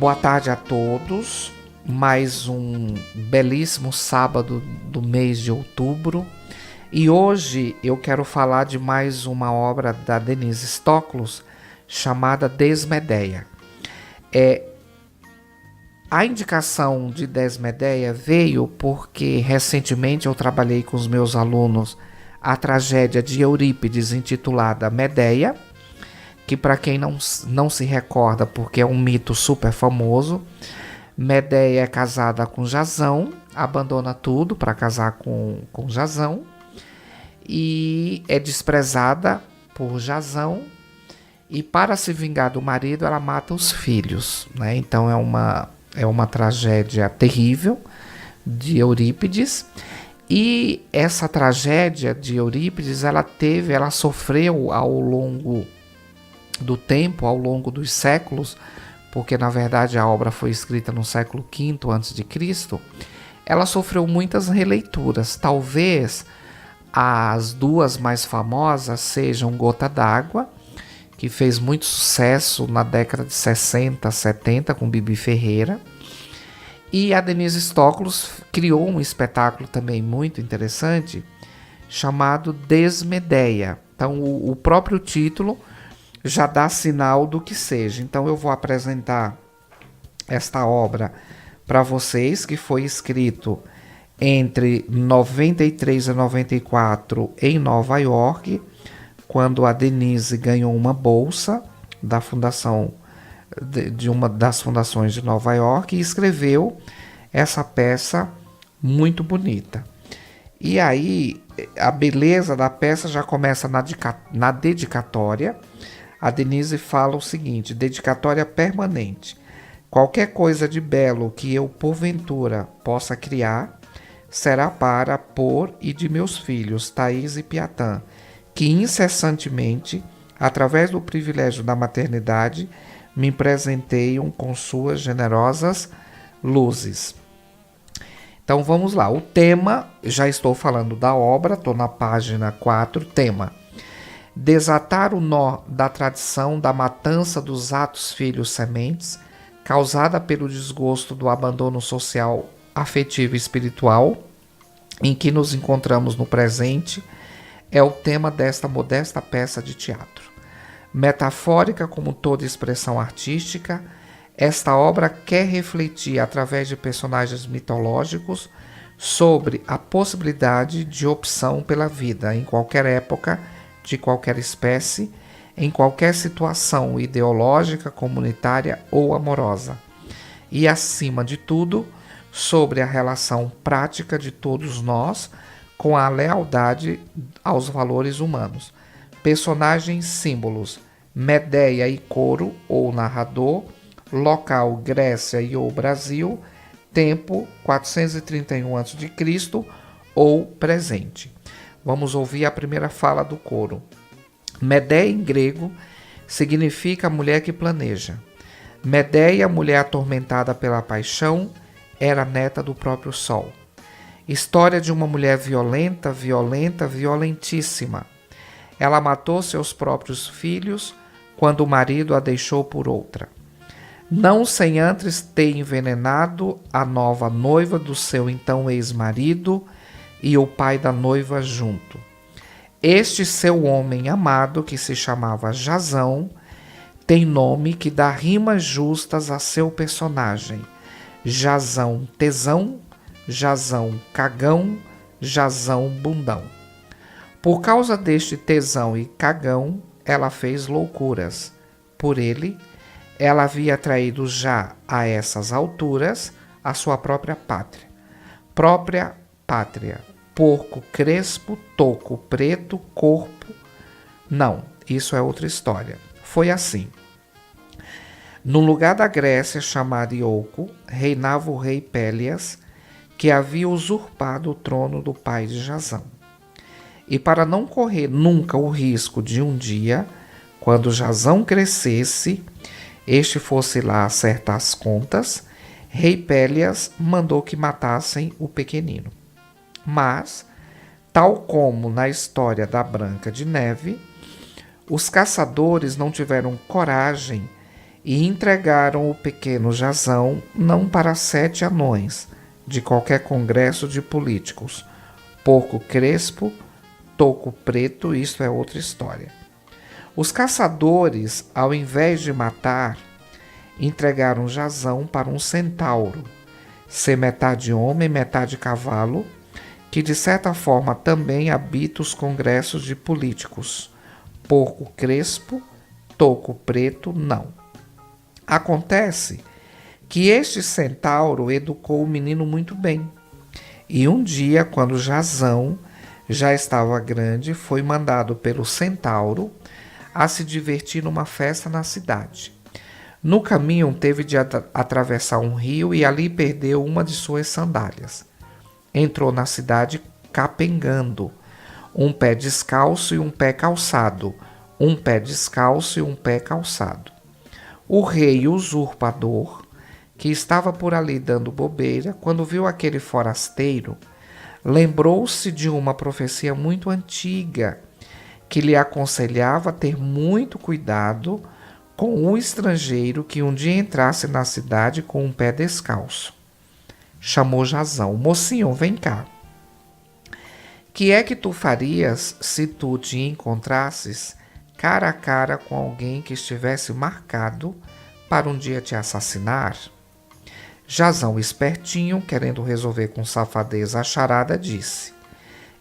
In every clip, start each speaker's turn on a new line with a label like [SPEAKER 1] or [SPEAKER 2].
[SPEAKER 1] Boa tarde a todos. Mais um belíssimo sábado do mês de outubro. E hoje eu quero falar de mais uma obra da Denise Stoklos chamada Desmedeia. A indicação de Desmedeia veio porque recentemente eu trabalhei com os meus alunos a tragédia de Eurípides intitulada Medeia, que para quem não se recorda, porque é um mito super famoso, Medeia é casada com Jasão, abandona tudo para casar com Jasão e é desprezada por Jasão, e para se vingar do marido ela mata os filhos, né? Então é uma tragédia terrível de Eurípides. E essa tragédia de Eurípides ela sofreu ao longo do tempo, ao longo dos séculos, porque na verdade a obra foi escrita no século V a.C., ela sofreu muitas releituras. Talvez as duas mais famosas sejam Gota d'Água, que fez muito sucesso na década de 60, 70 com Bibi Ferreira, e a Denise Stoklos criou um espetáculo também muito interessante chamado Desmedeia. Então o próprio título já dá sinal do que seja. Então eu vou apresentar esta obra para vocês, que foi escrito entre 93 e 94 em Nova York, quando a Denise ganhou uma bolsa da fundação de uma das fundações de Nova York e escreveu essa peça muito bonita. E aí a beleza da peça já começa na dedicatória. A Denise fala o seguinte: dedicatória permanente. Qualquer coisa de belo que eu porventura possa criar será para, por e de meus filhos, Thaís e Piatã, que incessantemente, através do privilégio da maternidade, me presenteiam com suas generosas luzes. Então vamos lá. O tema, já estou falando da obra, estou na página 4, tema: desatar o nó da tradição da matança dos atos filhos sementes, causada pelo desgosto do abandono social, afetivo e espiritual, em que nos encontramos no presente, é o tema desta modesta peça de teatro. Metafórica como toda expressão artística, esta obra quer refletir, através de personagens mitológicos, sobre a possibilidade de opção pela vida em qualquer época, de qualquer espécie, em qualquer situação ideológica, comunitária ou amorosa. E, acima de tudo, sobre a relação prática de todos nós com a lealdade aos valores humanos. Personagens símbolos: Medeia e coro ou narrador, local Grécia e ou Brasil, tempo 431 a.C. ou presente. Vamos ouvir a primeira fala do coro. Medeia em grego significa mulher que planeja. Medeia, mulher atormentada pela paixão, era neta do próprio Sol. História de uma mulher violenta, violentíssima. Ela matou seus próprios filhos quando o marido a deixou por outra. Não sem antes ter envenenado a nova noiva do seu então ex-marido e o pai da noiva junto. Este seu homem amado, que se chamava Jasão, tem nome que dá rimas justas a seu personagem: Jasão tesão, Jasão cagão, Jasão bundão. Por causa deste tesão e cagão, ela fez loucuras. Por ele, ela havia traído já a essas alturas a sua própria pátria. Própria pátria. Porco crespo, toco preto, corpo. Não, isso é outra história. Foi assim. No lugar da Grécia, chamada Iolco, reinava o rei Pélias, que havia usurpado o trono do pai de Jasão. E para não correr nunca o risco de um dia, quando Jasão crescesse, este fosse lá acertar as contas, rei Pélias mandou que matassem o pequenino. Mas, tal como na história da Branca de Neve, os caçadores não tiveram coragem e entregaram o pequeno Jazão não para 7 anões de qualquer congresso de políticos. Porco crespo, toco preto, isto é outra história. Os caçadores, ao invés de matar, entregaram Jazão para um centauro, ser metade homem, metade cavalo, que de certa forma também habita os congressos de políticos. Porco crespo, toco preto, não. Acontece que este centauro educou o menino muito bem. E um dia, quando Jazão já estava grande, foi mandado pelo centauro a se divertir numa festa na cidade. No caminho, teve de atravessar um rio e ali perdeu uma de suas sandálias. Entrou na cidade capengando, um pé descalço e um pé calçado, um pé descalço e um pé calçado. O rei usurpador, que estava por ali dando bobeira, quando viu aquele forasteiro, lembrou-se de uma profecia muito antiga que lhe aconselhava ter muito cuidado com o estrangeiro que um dia entrasse na cidade com um pé descalço. Chamou Jazão: mocinho, vem cá. Que é que tu farias se tu te encontrasses cara a cara com alguém que estivesse marcado para um dia te assassinar? Jazão, espertinho, querendo resolver com safadeza a charada, disse: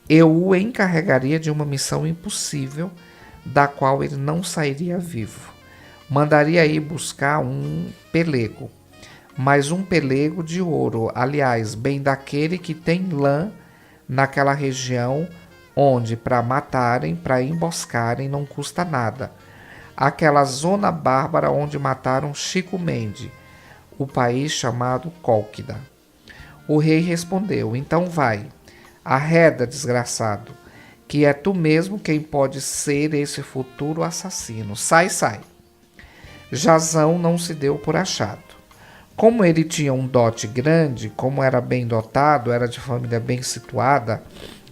[SPEAKER 1] eu o encarregaria de uma missão impossível, da qual ele não sairia vivo. Mandaria ir buscar um pelego, mas um pelego de ouro, aliás, bem daquele que tem lã naquela região onde para matarem, para emboscarem, não custa nada. Aquela zona bárbara onde mataram Chico Mendes, o país chamado Cólquida. O rei respondeu: então vai, arreda, desgraçado, que é tu mesmo quem pode ser esse futuro assassino. Sai, sai. Jazão não se deu por achado. Como ele tinha um dote grande, como era bem dotado, era de família bem situada,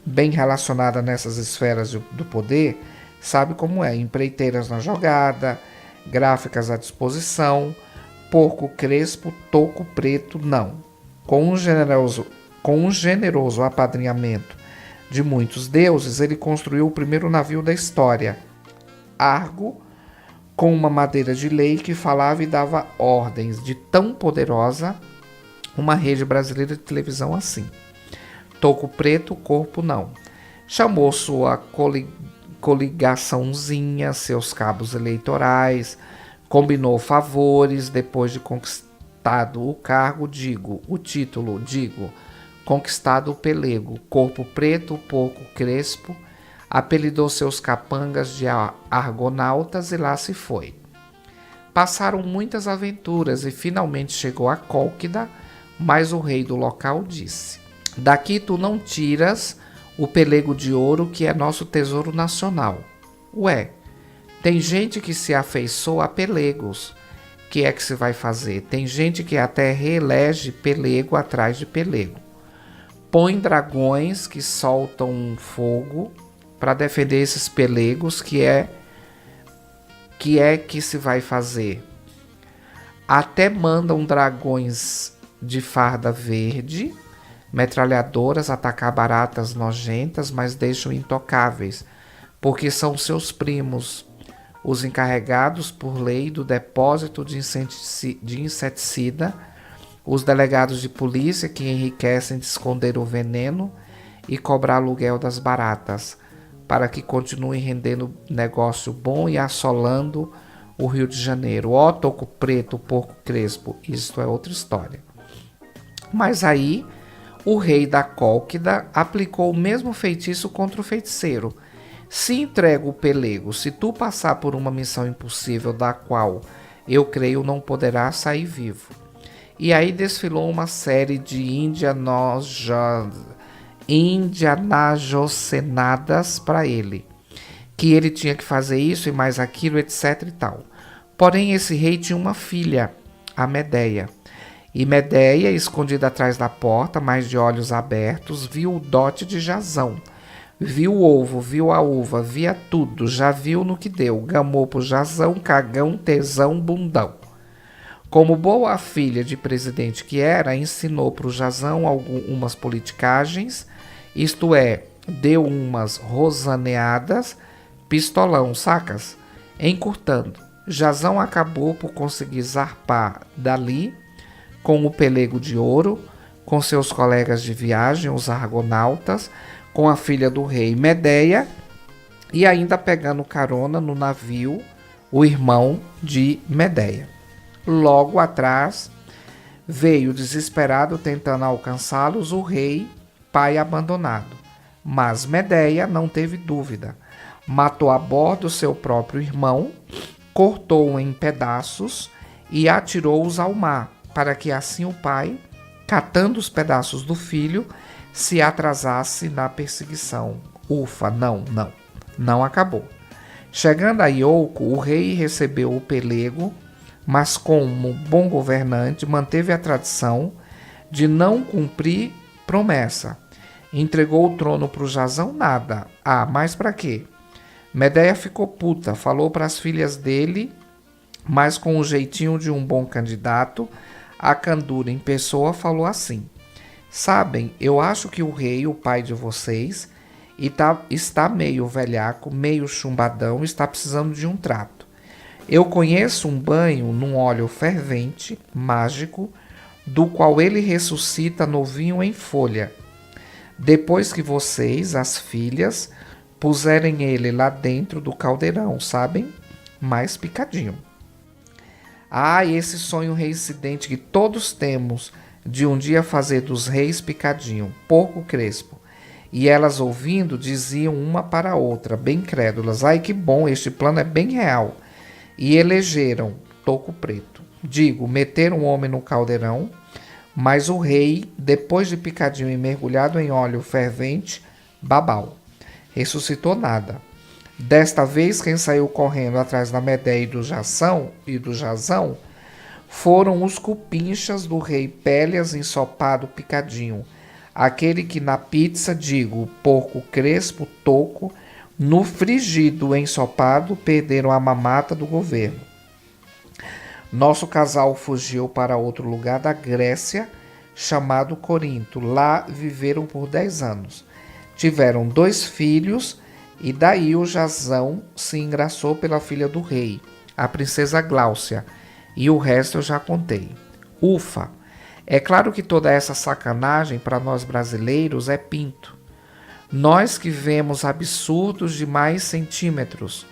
[SPEAKER 1] bem relacionada nessas esferas do poder, sabe como é: empreiteiras na jogada, gráficas à disposição, porco crespo, toco preto, não. Com um generoso apadrinhamento de muitos deuses, ele construiu o primeiro navio da história, Argo, com uma madeira de lei que falava e dava ordens, de tão poderosa uma rede brasileira de televisão assim. Toco preto, corpo não. Chamou sua coligaçãozinha, seus cabos eleitorais, combinou favores, depois de conquistado o cargo, conquistado o pelego, corpo preto, porco crespo, apelidou seus capangas de argonautas e lá se foi. Passaram muitas aventuras e finalmente chegou a Cólquida, mas o rei do local disse: daqui tu não tiras o pelego de ouro que é nosso tesouro nacional. Ué, tem gente que se afeiçoa a pelegos. Que é que se vai fazer? Tem gente que até reelege pelego atrás de pelego. Põe dragões que soltam fogo para defender esses pelegos, que se vai fazer? Até mandam dragões de farda verde, metralhadoras, atacar baratas nojentas, mas deixam intocáveis, porque são seus primos, os encarregados por lei do depósito de inseticida, os delegados de polícia que enriquecem de esconder o veneno e cobrar aluguel das baratas, para que continuem rendendo negócio bom e assolando o Rio de Janeiro. Ó, toco preto, porco crespo, isto é outra história. Mas aí o rei da Cólquida aplicou o mesmo feitiço contra o feiticeiro. Se entrego o pelego, se tu passar por uma missão impossível da qual eu creio não poderás sair vivo. E aí desfilou uma série de indianajocenadas para ele, que ele tinha que fazer isso e mais aquilo, etc e tal. Porém, esse rei tinha uma filha, a Medeia. E Medeia, escondida atrás da porta, mas de olhos abertos, viu o dote de Jazão. Viu o ovo, viu a uva, via tudo, já viu no que deu. Gamou pro Jazão, cagão, tesão, bundão. Como boa filha de presidente que era, ensinou para o Jazão algumas politicagens, isto é, deu umas rosaneadas, pistolão, sacas? Encurtando, Jazão acabou por conseguir zarpar dali com o pelego de ouro, com seus colegas de viagem, os argonautas, com a filha do rei Medeia e ainda pegando carona no navio o irmão de Medeia. Logo atrás veio desesperado tentando alcançá-los o rei, pai abandonado. Mas Medeia não teve dúvida. Matou a bordo seu próprio irmão, cortou-o em pedaços e atirou-os ao mar, para que assim o pai, catando os pedaços do filho, se atrasasse na perseguição. Ufa, não acabou. Chegando a Iolco, o rei recebeu o pelego, mas como bom governante manteve a tradição de não cumprir promessa. Entregou o trono para o Jazão? Nada. Ah, mas para quê? Medeia ficou puta, falou para as filhas dele, mas com o jeitinho de um bom candidato, a Candura em pessoa falou assim: sabem, eu acho que o rei, o pai de vocês, está meio velhaco, meio chumbadão, está precisando de um trato. Eu conheço um banho num óleo fervente, mágico, do qual ele ressuscita novinho em folha. Depois que vocês, as filhas, puserem ele lá dentro do caldeirão, sabem? Mais picadinho. Ah, e esse sonho reincidente que todos temos de um dia fazer dos reis picadinho, porco crespo. E elas ouvindo diziam uma para a outra, bem crédulas: ai que bom, este plano é bem real. E elegeram Toco Preto. Digo, meteram o homem no caldeirão, mas o rei, depois de picadinho e mergulhado em óleo fervente, babau. Ressuscitou nada. Desta vez, quem saiu correndo atrás da Medeia e do Jazão foram os cupinchas do rei Pélias ensopado picadinho, aquele que na pizza, digo, porco crespo, toco, no frigido ensopado, perderam a mamata do governo. Nosso casal fugiu para outro lugar da Grécia, chamado Corinto. Lá viveram por 10 anos. Tiveram 2 filhos, e daí o Jazão se engraçou pela filha do rei, a princesa Gláucia, e o resto eu já contei. Ufa! É claro que toda essa sacanagem para nós brasileiros é pinto. Nós que vemos absurdos de mais centímetros,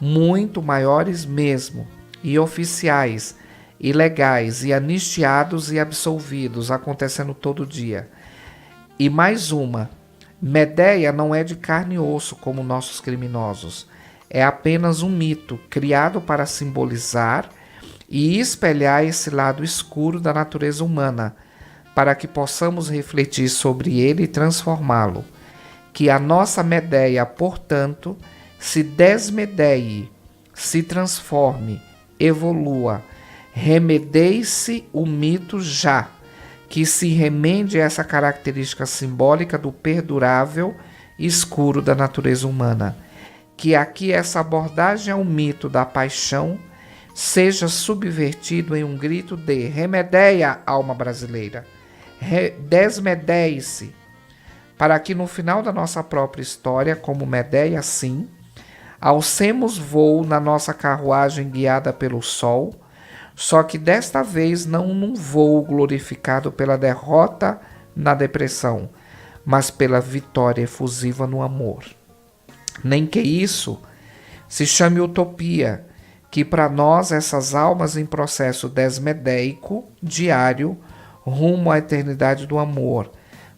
[SPEAKER 1] muito maiores mesmo, e oficiais, ilegais e anistiados e absolvidos acontecendo todo dia. E mais uma, Medeia não é de carne e osso como nossos criminosos. É apenas um mito criado para simbolizar e espelhar esse lado escuro da natureza humana, para que possamos refletir sobre ele e transformá-lo. Que a nossa Medeia, portanto, se desmedeie, se transforme, evolua, remedeie-se o mito já, que se remende essa característica simbólica do perdurável escuro da natureza humana. Que aqui essa abordagem ao mito da paixão seja subvertido em um grito de remedeia, alma brasileira, desmedeie-se, para que no final da nossa própria história, como Medeia, sim, alcemos voo na nossa carruagem guiada pelo sol, só que desta vez não num voo glorificado pela derrota na depressão, mas pela vitória efusiva no amor. Nem que isso se chame utopia, que para nós essas almas em processo desmedeico diário rumo à eternidade do amor.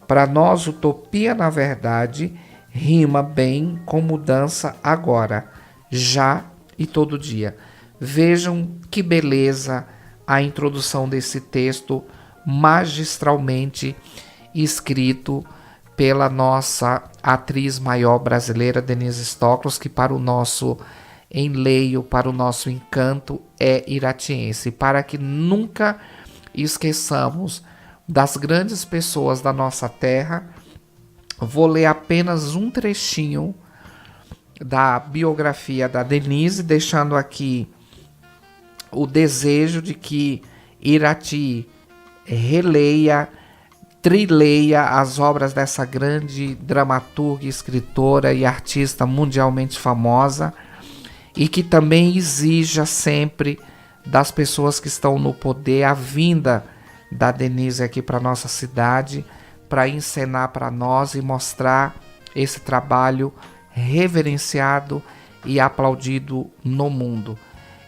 [SPEAKER 1] Para nós, utopia, na verdade, rima bem com mudança agora, já e todo dia. Vejam que beleza a introdução desse texto magistralmente escrito pela nossa atriz maior brasileira, Denise Stoklos, que para o nosso enleio, para o nosso encanto, é iratiense. Para que nunca esqueçamos das grandes pessoas da nossa terra, vou ler apenas um trechinho da biografia da Denise, deixando aqui o desejo de que Irati, releia, trileia as obras dessa grande dramaturga, escritora e artista mundialmente famosa, e que também exija sempre das pessoas que estão no poder a vinda da Denise aqui para nossa cidade, para encenar para nós e mostrar esse trabalho reverenciado e aplaudido no mundo.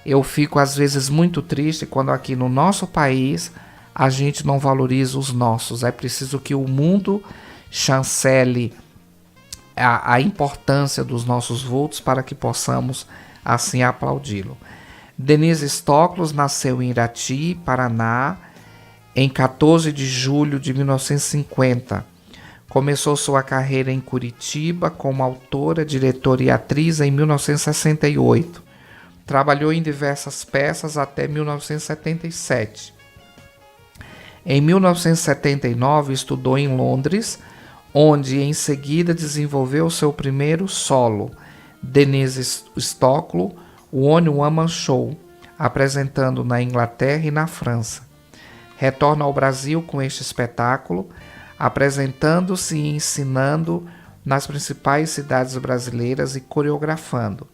[SPEAKER 1] Eu fico às vezes muito triste quando aqui no nosso país a gente não valoriza os nossos. É preciso que o mundo chancele a importância dos nossos vultos para que possamos assim aplaudi-lo. Denise Stoklos nasceu em Irati, Paraná, em 14 de julho de 1950. Começou sua carreira em Curitiba como autora, diretora e atriz em 1968. Trabalhou em diversas peças até 1977. Em 1979, estudou em Londres, onde em seguida desenvolveu seu primeiro solo, Denise Stoklos, One Woman Show, apresentando na Inglaterra e na França. Retorna ao Brasil com este espetáculo, apresentando-se e ensinando nas principais cidades brasileiras e coreografando.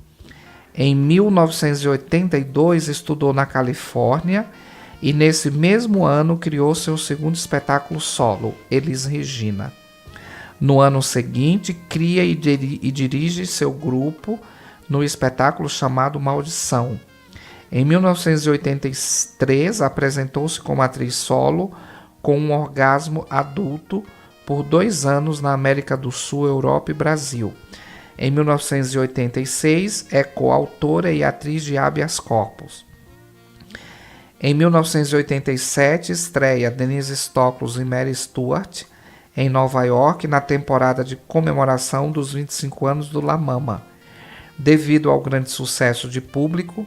[SPEAKER 1] Em 1982, estudou na Califórnia e nesse mesmo ano criou seu segundo espetáculo solo, Elis Regina. No ano seguinte, cria e dirige seu grupo no espetáculo chamado Maldição. Em 1983, apresentou-se como atriz solo com um orgasmo adulto por 2 anos na América do Sul, Europa e Brasil. Em 1986, é coautora e atriz de Habeas Corpus. Em 1987, estreia Denise Stoklos e Mary Stuart em Nova York na temporada de comemoração dos 25 anos do La Mama. Devido ao grande sucesso de público,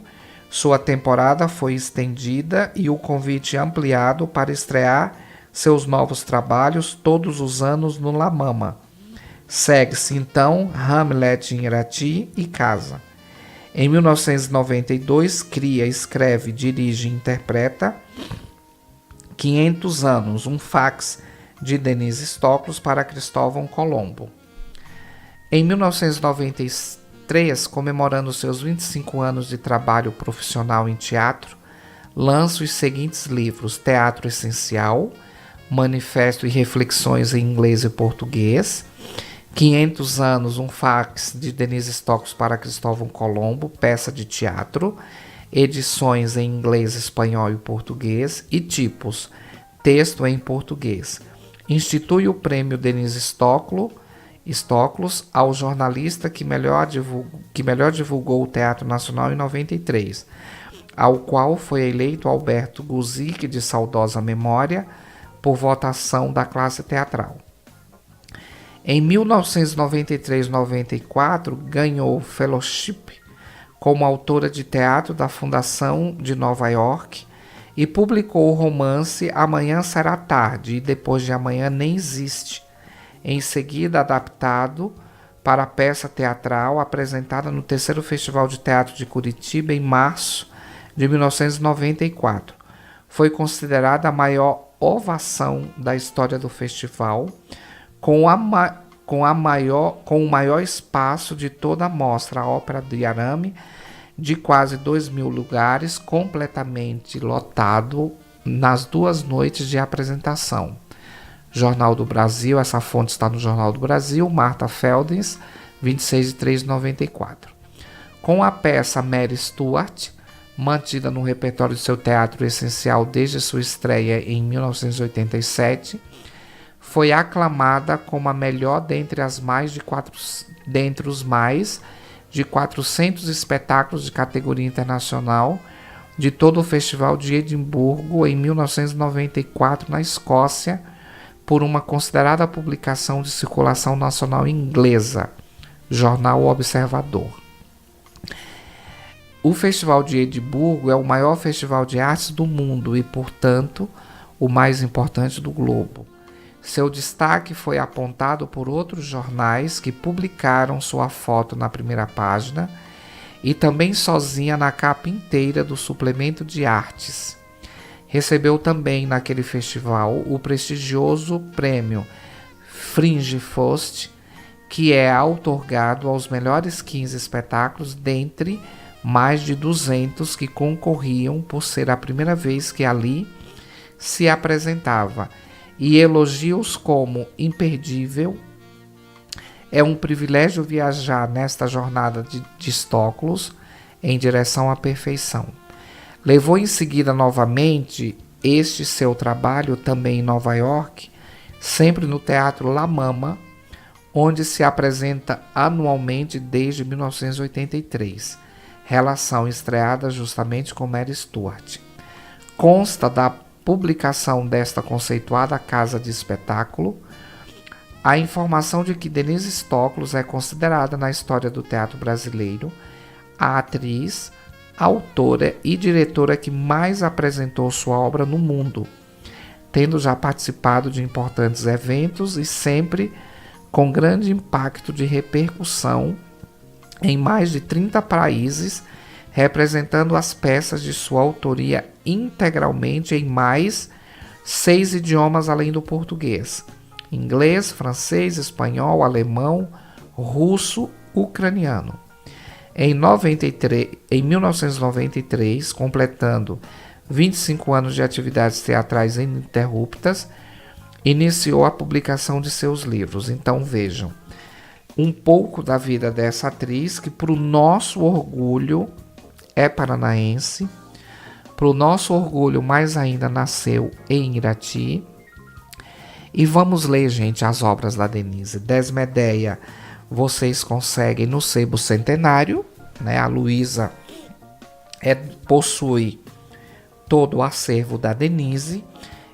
[SPEAKER 1] sua temporada foi estendida e o convite ampliado para estrear seus novos trabalhos todos os anos no La Mama. Segue-se então Hamlet em Irati e Casa. Em 1992, cria, escreve, dirige e interpreta 500 anos, um fax de Denise Stoklos para Cristóvão Colombo. Em 1993, comemorando seus 25 anos de trabalho profissional em teatro, lança os seguintes livros: Teatro Essencial, Manifesto e Reflexões em Inglês e Português, 500 anos, um fax de Denise Stoklos para Cristóvão Colombo, peça de teatro, edições em inglês, espanhol e português, e tipos, texto em português. Institui o prêmio Denise Stoklos ao jornalista que melhor divulgou o Teatro Nacional em 93, ao qual foi eleito Alberto Guzik, de saudosa memória, por votação da classe teatral. Em 1993-94, ganhou Fellowship como autora de teatro da Fundação de Nova York e publicou o romance Amanhã Será Tarde e Depois de Amanhã Nem Existe, em seguida adaptado para a peça teatral apresentada no terceiro Festival de Teatro de Curitiba em março de 1994. Foi considerada a maior ovação da história do festival, com o maior espaço de toda a mostra, a Ópera de Arame, de quase 2.000 lugares, completamente lotado nas 2 noites de apresentação. Jornal do Brasil, essa fonte está no Jornal do Brasil, Marta Feldens, 26 de 3 de 94. Com a peça Mary Stuart, mantida no repertório de seu teatro essencial desde sua estreia em 1987, foi aclamada como a melhor dentre os mais de 400 espetáculos de categoria internacional de todo o Festival de Edimburgo em 1994 na Escócia, por uma considerada publicação de circulação nacional inglesa, Jornal Observador. O Festival de Edimburgo é o maior festival de artes do mundo e, portanto, o mais importante do globo. Seu destaque foi apontado por outros jornais que publicaram sua foto na primeira página e também sozinha na capa inteira do suplemento de artes, Recebeu também naquele festival o prestigioso prêmio Fringe First, que é outorgado aos melhores 15 espetáculos dentre mais de 200 que concorriam por ser a primeira vez que ali se apresentava, e elogios como imperdível. É um privilégio viajar nesta jornada de Stoklos em direção à perfeição. Levou em seguida novamente este seu trabalho também em Nova York, sempre no Teatro La Mama, onde se apresenta anualmente desde 1983, relação estreada justamente com Mary Stuart. Consta da publicação desta conceituada casa de espetáculo a informação de que Denise Stoklos é considerada na história do teatro brasileiro a atriz, autora e diretora que mais apresentou sua obra no mundo, tendo já participado de importantes eventos e sempre com grande impacto de repercussão em mais de 30 países, representando as peças de sua autoria integralmente em mais 6 idiomas além do português: inglês, francês, espanhol, alemão, russo, ucraniano. Em 1993, completando 25 anos de atividades teatrais ininterruptas, iniciou a publicação de seus livros. Então vejam, um pouco da vida dessa atriz que, para o nosso orgulho, é paranaense, para o nosso orgulho mais ainda nasceu em Irati. E vamos ler, gente, as obras da Denise. Desmedeia vocês conseguem no Sebo Centenário, né? A Luísa possui todo o acervo da Denise.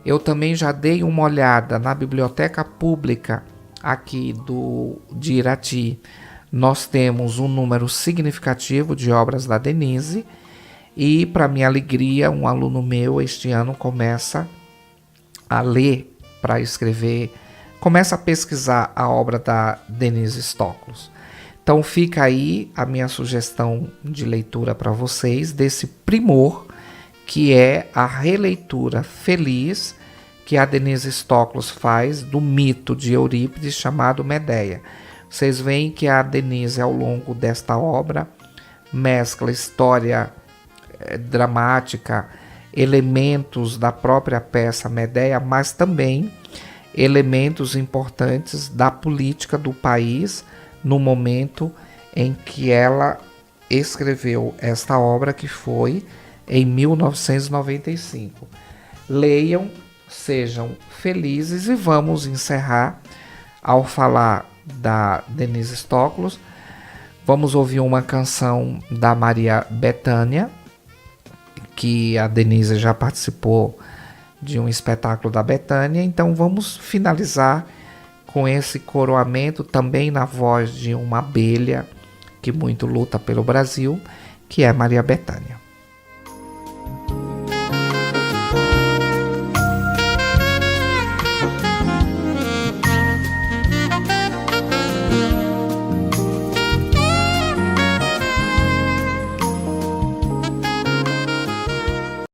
[SPEAKER 1] Eu também já dei uma olhada na biblioteca pública aqui de Irati. Nós temos um número significativo de obras da Denise e, para minha alegria, um aluno meu este ano começa a ler para escrever, começa a pesquisar a obra da Denise Stoklos. Então fica aí a minha sugestão de leitura para vocês desse primor que é a releitura feliz que a Denise Stoklos faz do mito de Eurípides chamado Medeia. Vocês veem que a Denise, ao longo desta obra, mescla história dramática, elementos da própria peça Medeia, mas também elementos importantes da política do país no momento em que ela escreveu esta obra, que foi em 1995. Leiam, sejam felizes, e vamos encerrar ao falar da Denise Stoklos. Vamos ouvir uma canção da Maria Bethânia, que a Denise já participou de um espetáculo da Bethânia, então vamos finalizar com esse coroamento também na voz de uma abelha que muito luta pelo Brasil, que é Maria Bethânia.